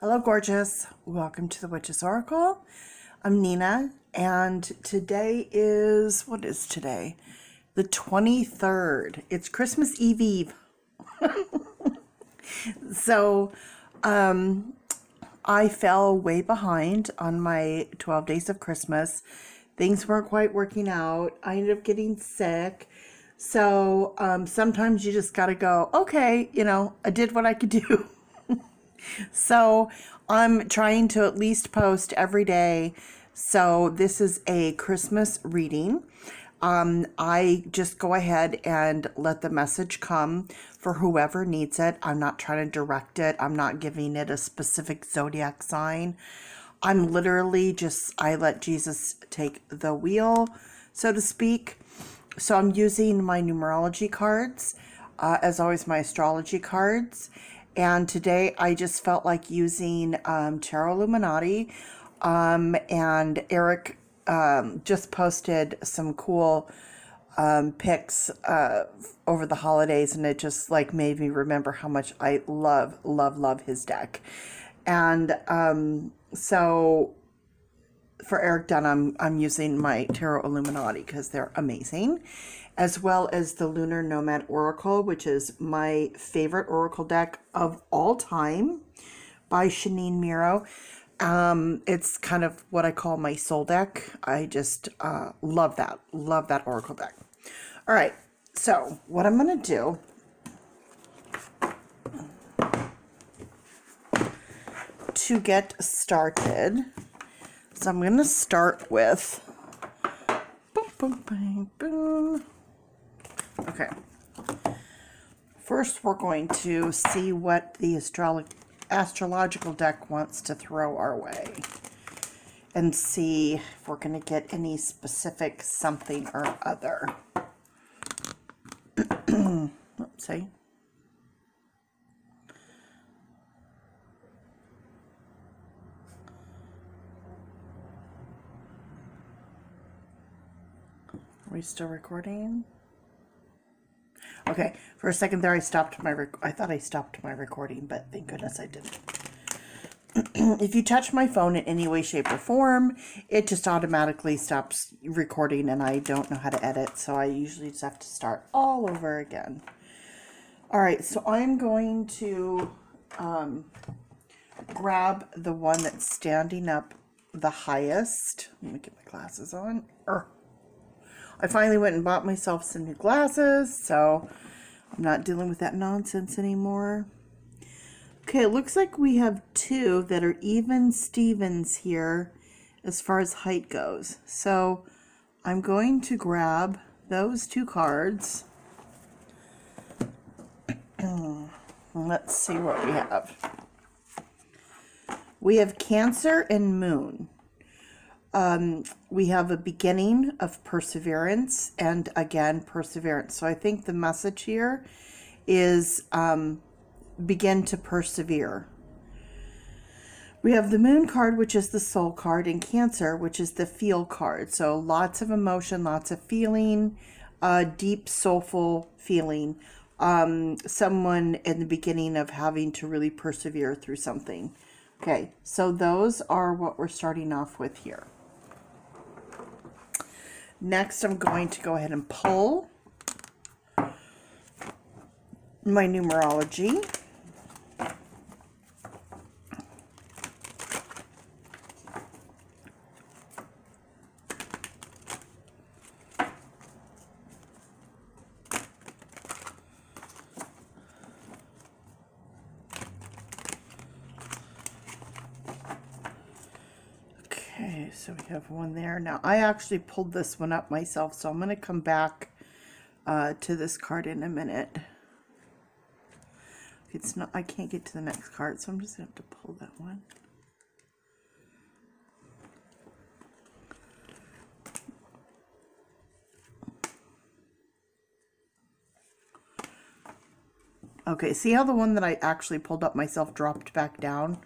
Hello, gorgeous. Welcome to the Witch's Oracle. I'm Nina, and today is, what is today? The 23rd. It's Christmas Eve. So, I fell way behind on my 12 days of Christmas. Things weren't quite working out. I ended up getting sick. So, sometimes you just gotta go, okay, I did what I could do. So I'm trying to at least post every day. So this is a Christmas reading. I just go ahead and let the message come for whoever needs it. I'm not trying to direct it. I'm not giving it a specific zodiac sign. I'm literally I let Jesus take the wheel, so to speak. So I'm using my numerology cards, as always, my astrology cards. And today I just felt like using Tarot Illuminati. And Eric just posted some cool pics over the holidays, and it just like made me remember how much I love his deck. And so for Eric Dunham, I'm using my Tarot Illuminati because they're amazing, as well as the Lunar Nomad Oracle, which is my favorite oracle deck of all time by Shanine Miro. It's kind of what I call my soul deck. I just love that oracle deck. All right, so what I'm going to do to get started, so I'm going to start with boom, boom, bang, boom. Okay. First, we're going to see what the astrological deck wants to throw our way and see if we're going to get any specific something or other. Let's see. Are we still recording? Okay, for a second there I stopped my I thought I stopped my recording, but thank goodness I didn't. If you touch my phone in any way, shape, or form, it just automatically stops recording, and I don't know how to edit, so I usually just have to start all over again. Alright, so I'm going to grab the one that's standing up the highest. Let me get my glasses on. I finally went and bought myself some new glasses, so I'm not dealing with that nonsense anymore. Okay, it looks like we have two that are even Stevens here as far as height goes. So I'm going to grab those two cards. Let's see what we have. We have Cancer and Moon. We have a beginning of perseverance, and again, perseverance. So I think the message here is begin to persevere. We have the Moon card, which is the soul card, and Cancer, which is the feel card. So lots of emotion, lots of feeling, deep, soulful feeling. Someone in the beginning of having to really persevere through something. Okay, so those are what we're starting off with here. Next, I'm going to go ahead and pull my numerology. Okay, so we have one there. Now, I actually pulled this one up myself, so I'm going to come back to this card in a minute. It's not, I can't get to the next card, so I'm just going to have to pull that one. Okay, see how the one that I actually pulled up myself dropped back down?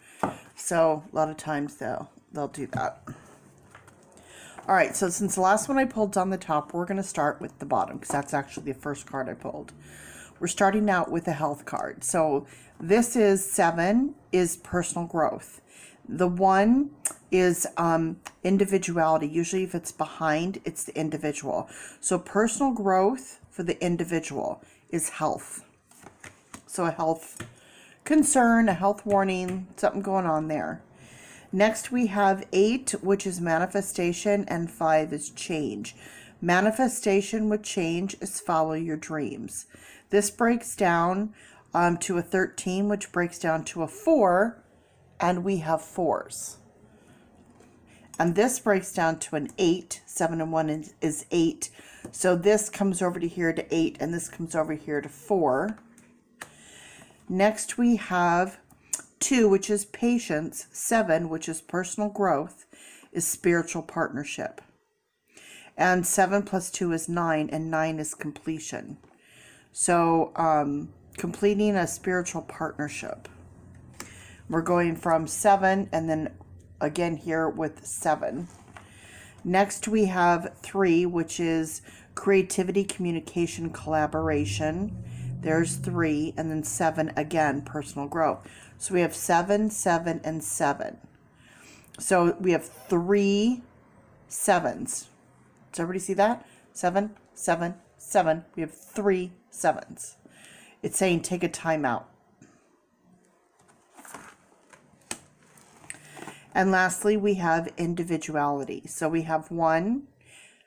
So, a lot of times they'll do that. Alright, so since the last one I pulled on the top, we're going to start with the bottom, because that's actually the first card I pulled. we're starting out with a health card. So this is 7 is personal growth. The 1 is individuality. Usually if it's behind, it's the individual. So personal growth for the individual is health. So a health concern, a health warning, something going on there. Next we have 8, which is manifestation, and 5 is change. Manifestation with change is follow your dreams. This breaks down to a 13, which breaks down to a 4, and we have 4s. And this breaks down to an 8. 7 and 1 is 8. So this comes over to here to 8, and this comes over here to 4. Next we have 2, which is patience. 7, which is personal growth, is spiritual partnership. And 7 plus 2 is 9, and 9 is completion. So completing a spiritual partnership. We're going from 7 and then again here with 7. Next we have 3, which is creativity, communication, collaboration. There's 3, and then 7 again, personal growth. So we have 7, 7, and 7. So we have 3 7s. Does everybody see that? 7, 7, 7. We have 3 7s. It's saying take a time out. And lastly, we have individuality. So we have 1.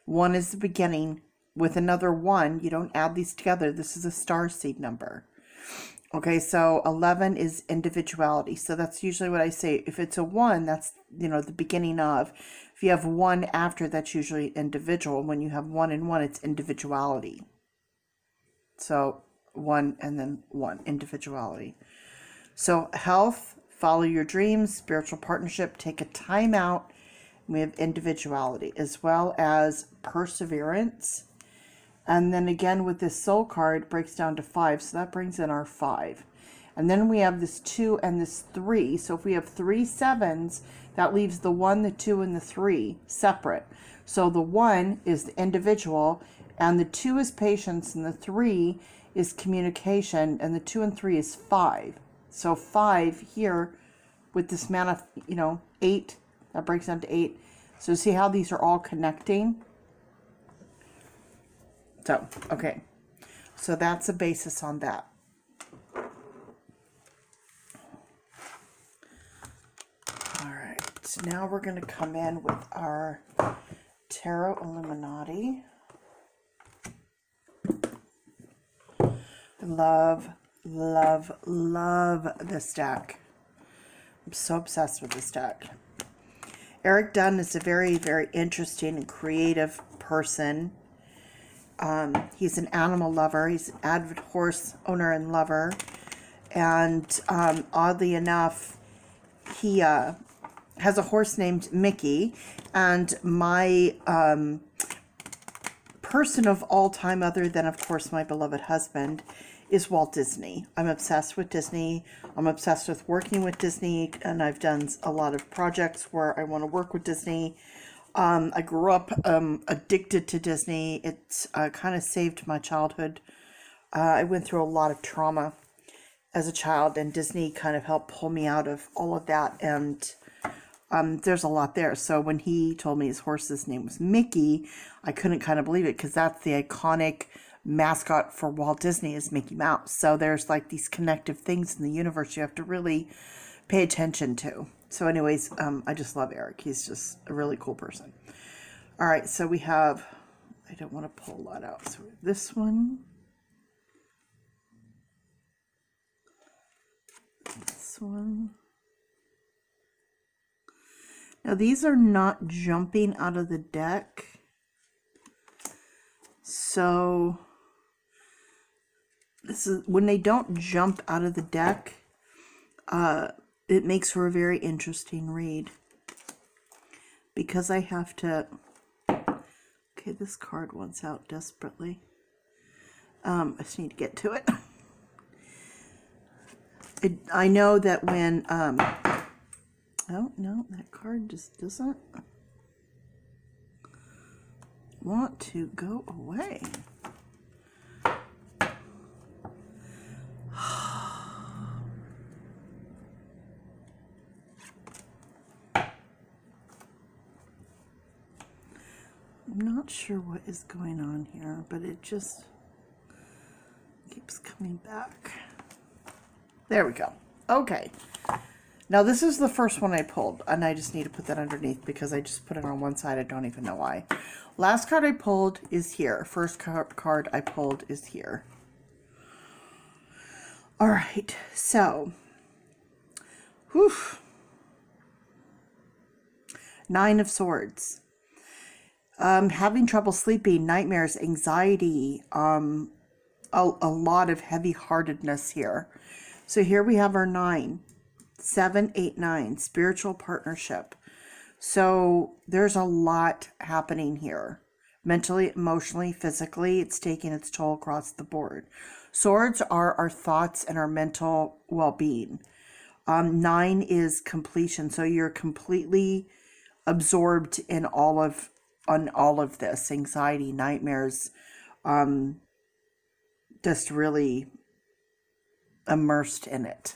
1 is the beginning. With another 1, you don't add these together. This is a star seed number. Okay, so 11 is individuality. So that's usually what I say. If it's a 1, that's, the beginning of. If you have 1 after, that's usually individual. When you have 1 and 1, it's individuality. So 1 and then 1, individuality. So health, follow your dreams, spiritual partnership, take a time out. We have individuality, as well as perseverance. And then again with this soul card, breaks down to 5. So that brings in our 5. And then we have this 2 and this 3. So if we have 3 7s, that leaves the 1, the 2, and the 3 separate. So the 1 is the individual, and the 2 is patience, and the 3 is communication, and the 2 and 3 is 5. So 5 here with this 8, that breaks down to 8. So see how these are all connecting? So, okay. So that's a basis on that. All right. So now we're going to come in with our Tarot Illuminati. Love, love, love this deck. I'm so obsessed with this deck. Eric Dunn is a very, very interesting and creative person. He's an animal lover. He's an avid horse owner and lover. And oddly enough, he has a horse named Mickey. And my person of all time, other than, of course, my beloved husband, is Walt Disney. I'm obsessed with Disney. I'm obsessed with working with Disney, and I've done a lot of projects where I want to work with Disney. I grew up addicted to Disney. It's kind of saved my childhood. I went through a lot of trauma as a child, and Disney kind of helped pull me out of all of that, and there's a lot there. So when he told me his horse's name was Mickey, I couldn't kind of believe it, because that's the iconic mascot for Walt Disney is Mickey Mouse. So there's like these connective things in the universe you have to really pay attention to. So anyways, I just love Eric. He's just a really cool person. All right, so we have, I don't want to pull a lot out. So we have this one. This one. Now these are not jumping out of the deck. So this is when they don't jump out of the deck, it makes for a very interesting read, because I have to, okay, this card wants out desperately. I just need to get to it. I know that when, oh no, that card just doesn't want to go away. I'm not sure what is going on here, but it just keeps coming back. There we go. Okay. Now this is the first one I pulled, and I just need to put that underneath because I just put it on one side. I don't even know why. Last card I pulled is here. First card I pulled is here. All right. So, whew. Nine of Swords. Having trouble sleeping, nightmares, anxiety, a lot of heavy-heartedness here. So here we have our 9, 7, 8, 9, spiritual partnership. So there's a lot happening here. Mentally, emotionally, physically, it's taking its toll across the board. Swords are our thoughts and our mental well-being. 9 is completion. So you're completely absorbed in all of this, anxiety, nightmares, just really immersed in it.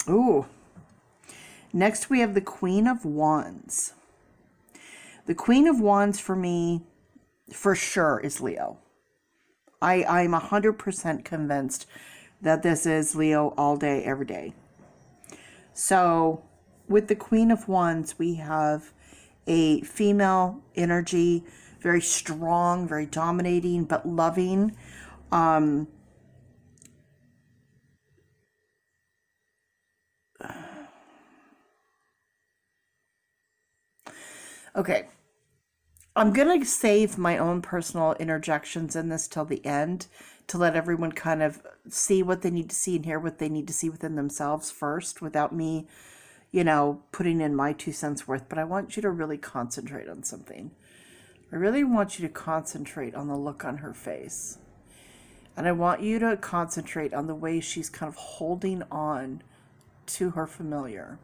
Ooh. Next we have the Queen of Wands. The Queen of Wands for me, for sure, is Leo. I'm 100% convinced that this is Leo all day, every day. So with the Queen of Wands, we have a female energy, very strong, very dominating, but loving. Okay. I'm going to save my own personal interjections in this till the end to let everyone kind of see what they need to see and hear what they need to see within themselves first without me, you know, putting in my 2 cents worth. But I want you to really concentrate on something. I really want you to concentrate on the look on her face. And I want you to concentrate on the way she's kind of holding on to her familiar.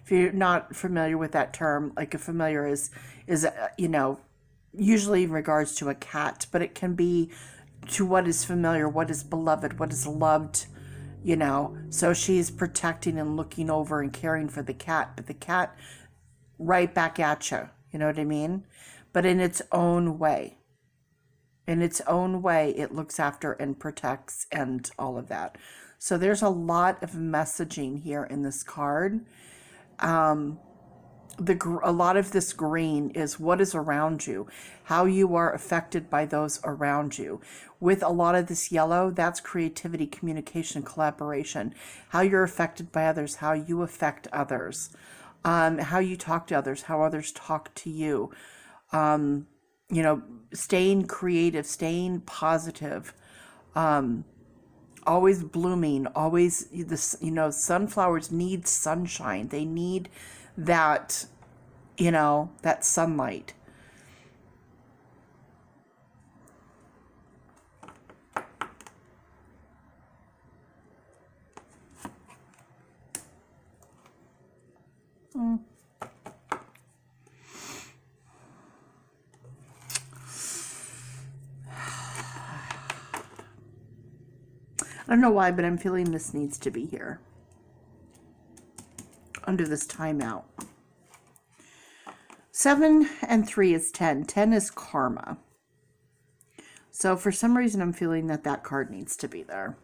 If you're not familiar with that term, like a familiar is you know, usually in regards to a cat, but it can be to what is familiar, what is beloved, what is loved, you know. So she's protecting and looking over and caring for the cat, but the cat right back at you, you know what I mean? But in its own way. In its own way, it looks after and protects and all of that. So there's a lot of messaging here in this card. A lot of this green is what is around you, how you are affected by those around you. With a lot of this yellow, that's creativity, communication, collaboration, how you're affected by others, how you affect others, how you talk to others, how others talk to you, you know, staying creative, staying positive, always blooming, always this, you know, sunflowers need sunshine. They need that, you know, that sunlight. I don't know why, but I'm feeling this needs to be here under this timeout. 7 and 3 is 10. 10 is karma. So for some reason, I'm feeling that that card needs to be there.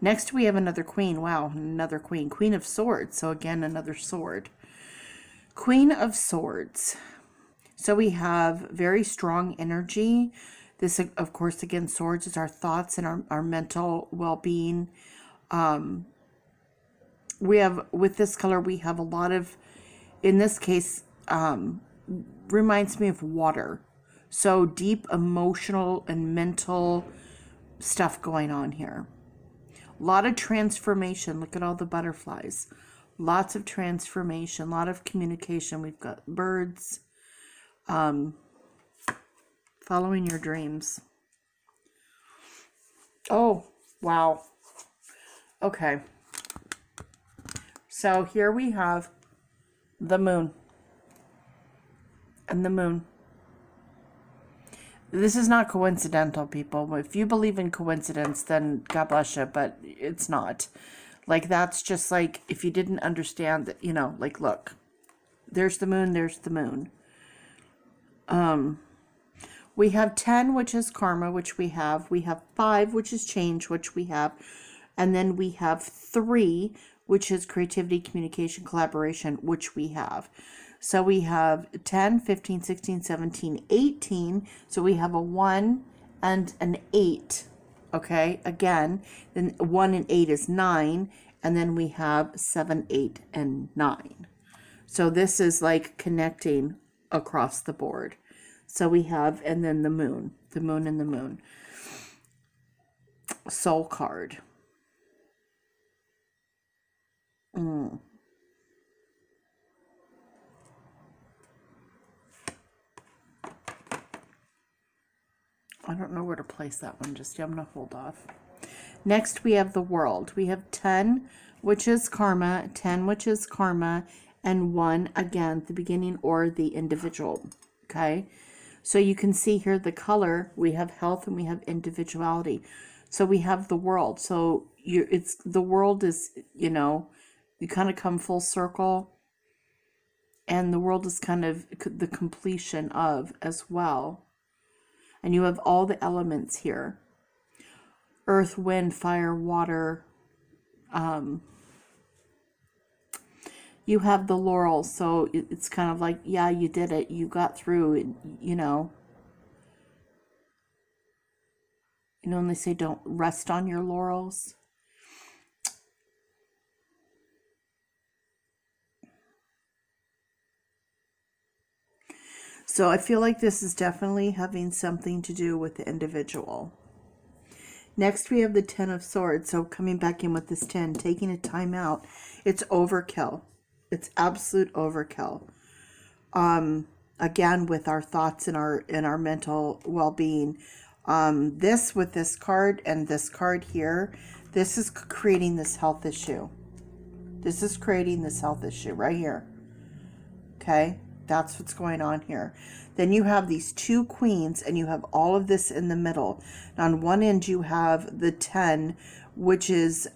Next, we have another queen. Wow, another queen. Queen of Swords. So again, another sword. Queen of Swords. So we have very strong energy. This, of course, again, swords is our thoughts and our mental well-being. We have, with this color, we have a lot of, in this case, reminds me of water. So deep emotional and mental stuff going on here. A lot of transformation. Look at all the butterflies. Lots of transformation, a lot of communication. We've got birds. Following your dreams. Oh, wow. Okay. So here we have the moon. And the moon. This is not coincidental, people. If you believe in coincidence, then God bless you, but it's not. Like, that's just like, if you didn't understand that, you know, like, look, there's the moon, there's the moon. We have 10, which is karma, which we have. We have 5, which is change, which we have. And then we have 3, which is creativity, communication, collaboration, which we have. So we have 10, 15, 16, 17, 18. So we have a 1 and an 8. Okay, again, then 1 and 8 is 9. And then we have 7, 8, and 9. So this is like connecting across the board. So we have, and then the moon and the moon. Soul card. I don't know where to place that one just yet. I'm going to hold off. Next, we have the world. We have 10, which is karma, 10, which is karma, and 1, again, the beginning or the individual. Okay? So you can see here the color. We have health and we have individuality. So we have the world. So the world is, you know, you kind of come full circle. And the world is kind of the completion of as well. And you have all the elements here. Earth, wind, fire, water. You have the laurel, so it's kind of like, yeah, you did it. You got through it, you know. You know, when they say don't rest on your laurels. So I feel like this is definitely having something to do with the individual. Next, we have the 10 of Swords. So coming back in with this 10, taking a time out. It's overkill. It's absolute overkill. Again, with our thoughts and our mental well-being. This with this card and this card here, this is creating this health issue. This is creating this health issue right here. Okay? That's what's going on here. Then you have these 2 queens and you have all of this in the middle. And on one end you have the 10, which is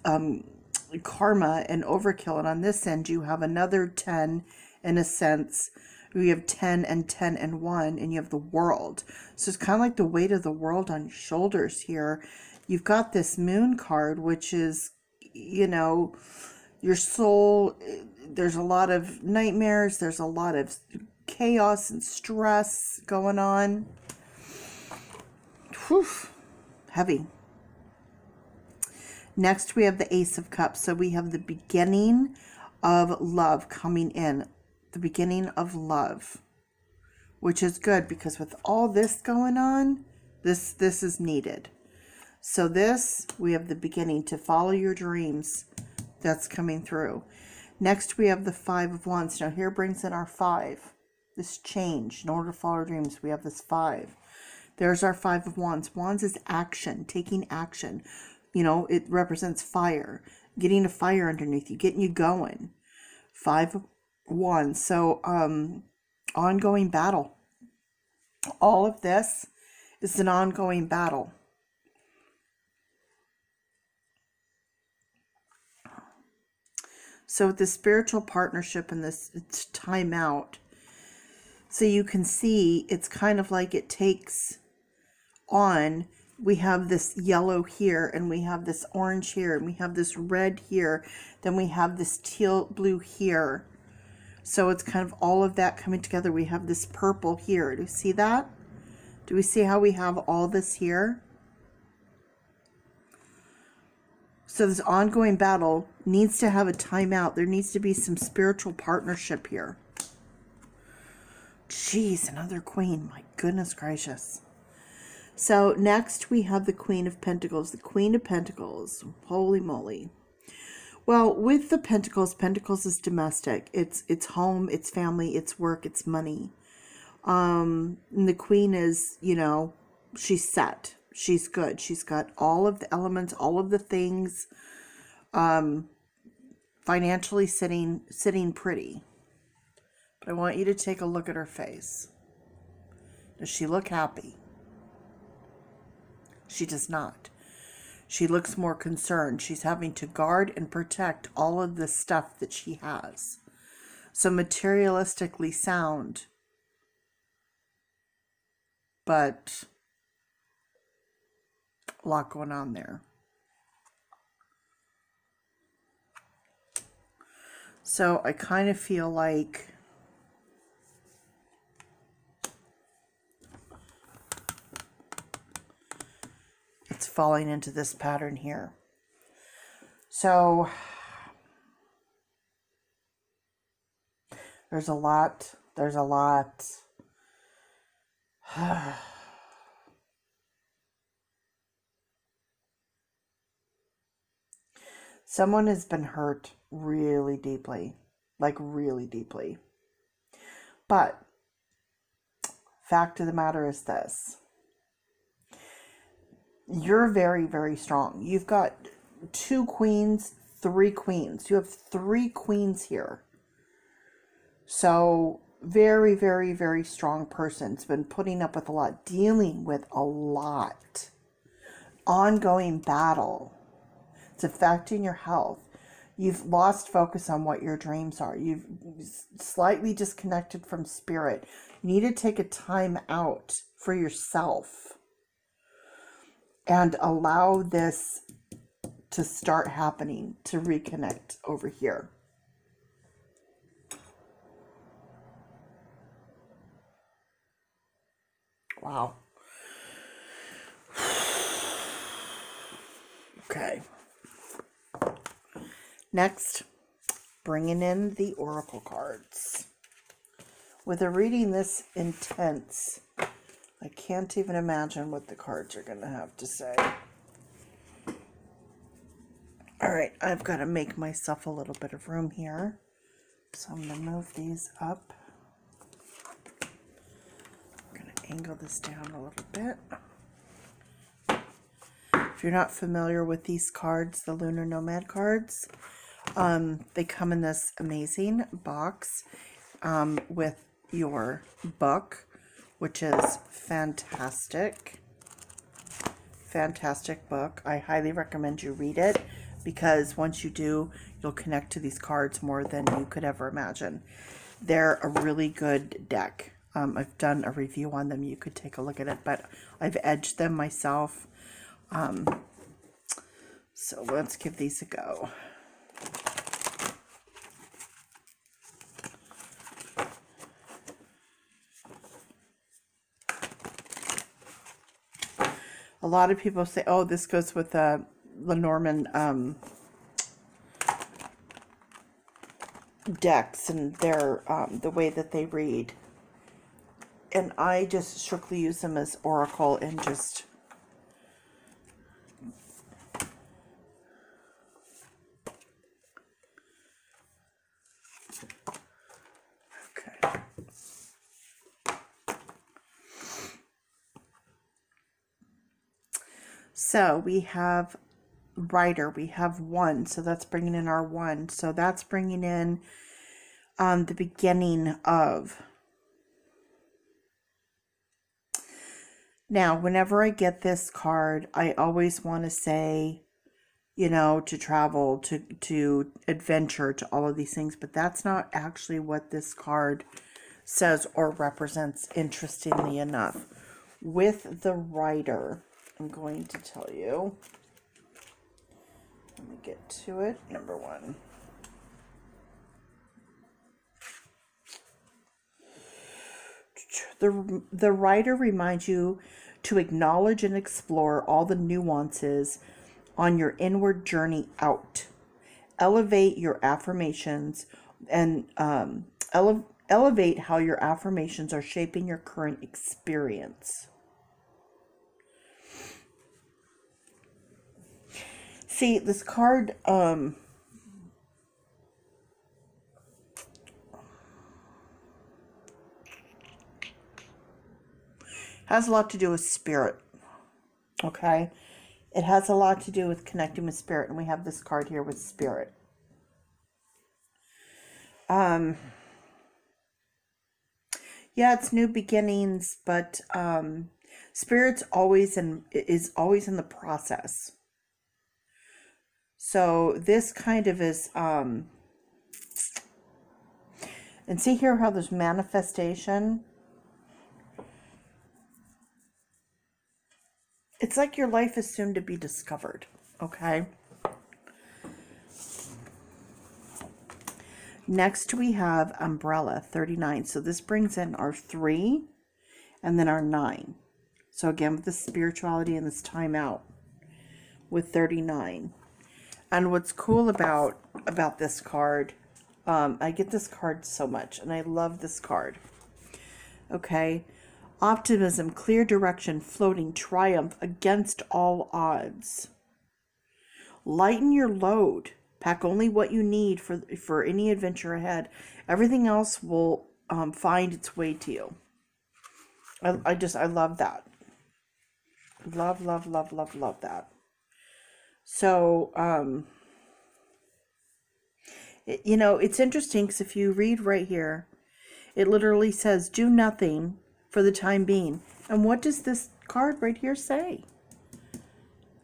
karma and overkill. And on this end you have another 10 in a sense. You have 10 and 10 and 1, and you have the world. So it's kind of like the weight of the world on your shoulders here. You've got this moon card, which is, you know, your soul. There's a lot of nightmares. There's a lot of chaos and stress going on. Whew, heavy. Next, we have the Ace of Cups. So we have the beginning of love coming in. The beginning of love, which is good because with all this going on, this is needed. So this, we have the beginning to follow your dreams. That's coming through. Next, we have the 5 of Wands. Now here brings in our 5. This change. In order to follow our dreams, we have this 5. There's our 5 of Wands. Wands is action, taking action. You know, it represents fire. Getting a fire underneath you, getting you going. 5 of Wands. So, ongoing battle. All of this is an ongoing battle. So with the spiritual partnership and this it's time out, so you can see it's kind of like it takes on, we have this yellow here, and we have this orange here, and we have this red here, then we have this teal blue here. So it's kind of all of that coming together. We have this purple here. Do you see that? Do we see how we have all this here? So this ongoing battle needs to have a timeout. There needs to be some spiritual partnership here. Jeez, another queen. My goodness gracious. So next we have the Queen of Pentacles. The Queen of Pentacles. Holy moly. Well, with the Pentacles, Pentacles is domestic. It's home, it's family, it's work, it's money. And the Queen is, you know, she's set. She's good. She's got all of the elements, all of the things, financially sitting pretty. But I want you to take a look at her face. Does she look happy? She does not. She looks more concerned. She's having to guard and protect all of the stuff that she has. So materialistically sound, but a lot going on there. So I kind of feel like it's falling into this pattern here. So there's a lot. Someone has been hurt really deeply, like really deeply. But fact of the matter is this. You're very, very strong. You've got 2 queens, 3 queens. You have 3 queens here. So very, very, very strong person. It's been putting up with a lot, dealing with a lot. Ongoing battle. It's affecting your health. You've lost focus on what your dreams are. You've slightly disconnected from spirit. You need to take a time out for yourself and allow this to start happening, to reconnect over here. Wow. Okay. Next, bringing in the oracle cards. With a reading this intense, I can't even imagine what the cards are going to have to say. All right, I've got to make myself a little bit of room here. So I'm going to move these up. I'm going to angle this down a little bit. If you're not familiar with these cards, the Lunar Nomad cards, they come in this amazing box with your book, which is fantastic. Fantastic book. I highly recommend you read it, because once you do, you'll connect to these cards more than you could ever imagine. They're a really good deck. I've done a review on them. You could take a look at it, but I've edged them myself. So let's give these a go. A lot of people say, oh, this goes with Lenormand decks and their the way that they read. And I just strictly use them as oracle and just okay. So we have Rider, we have 1, so that's bringing in our 1. So that's bringing in the beginning of. Now, whenever I get this card, I always want to say, you know, to travel, to adventure, to all of these things, but that's not actually what this card says or represents, interestingly enough. With the Rider, I'm going to tell you. Let me get to it. Number 1. The Rider reminds you to acknowledge and explore all the nuances on your inward journey out. Elevate your affirmations and elevate how your affirmations are shaping your current experience. See, this card has a lot to do with spirit. Okay? It has a lot to do with connecting with spirit, and we have this card here with spirit. Yeah, it's new beginnings, but Spirit's is always in the process. So this kind of is, and see here how there's manifestation. It's like your life is soon to be discovered, okay? Next we have umbrella, 39. So this brings in our 3 and then our 9. So again, with this spirituality and this time out with 39. And what's cool about this card, I get this card so much, and I love this card. Okay. Optimism, clear direction, floating, triumph against all odds. Lighten your load. Pack only what you need for any adventure ahead. Everything else will find its way to you. I love that. Love, love, love, love, love that. So, you know, it's interesting because if you read right here, it literally says, do nothing for the time being. And what does this card right here say? It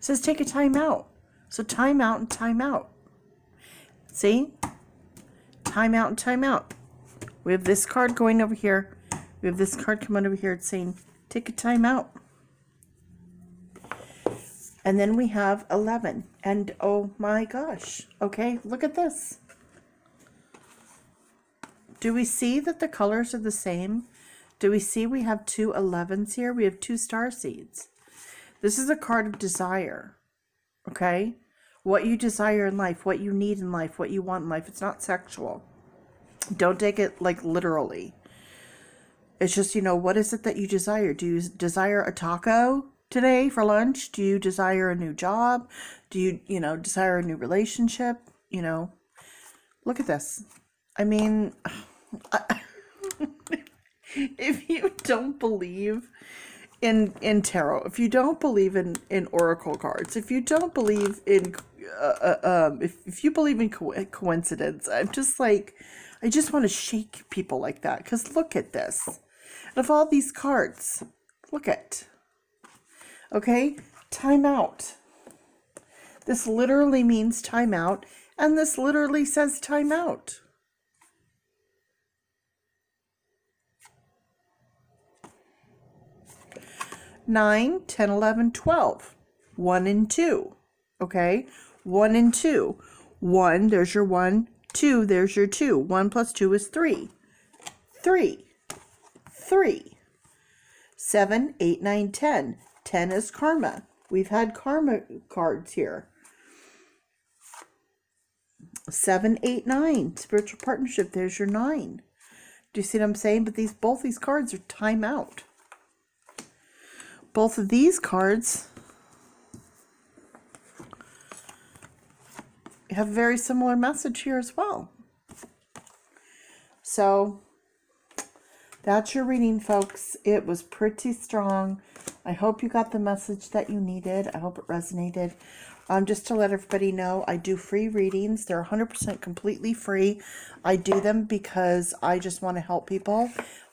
says, take a time out. So time out and time out. See? Time out and time out. We have this card going over here. We have this card coming over here. It's saying, take a time out. And then we have 11. And oh my gosh. Okay, look at this. Do we see that the colors are the same? Do we see we have 2 11s here? We have 2 star seeds. This is a card of desire. Okay? What you desire in life, what you need in life, what you want in life. It's not sexual. Don't take it like literally. It's just, you know, what is it that you desire? Do you desire a taco today for lunch? Do you desire a new job? Do you, desire a new relationship? You know, look at this. I mean, if you don't believe in tarot, if you don't believe in oracle cards, if you don't believe in if you believe in coincidence, I'm just like, I just want to shake people like that, because look at this. And of all these cards, look at, okay, time out. This literally means time out, and this literally says time out. Nine, 10, 11, 12. 1 and 2. Okay? 1 and 2. 1, there's your 1. 2, there's your 2. 1 plus 2 is 3. 3. 3. 7, 8, 9, 10. 10 is karma. We've had karma cards here. 7, 8, 9. Spiritual partnership. There's your 9. Do you see what I'm saying? But both these cards are time out. Both of these cards have a very similar message here as well. So that's your reading, folks. It was pretty strong. I hope you got the message that you needed. I hope it resonated. Just to let everybody know, I do free readings. They're 100% completely free. I do them because I just want to help people.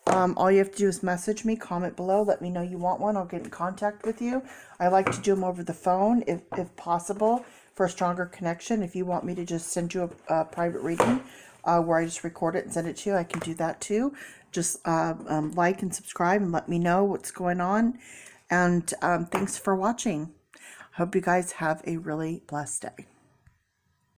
All you have to do is message me, comment below, let me know you want one. I'll get in contact with you. I like to do them over the phone if possible, for a stronger connection. If you want me to just send you a private reading where I just record it and send it to you, I can do that too. Just like and subscribe and let me know what's going on. And thanks for watching. Hope you guys have a really blessed day.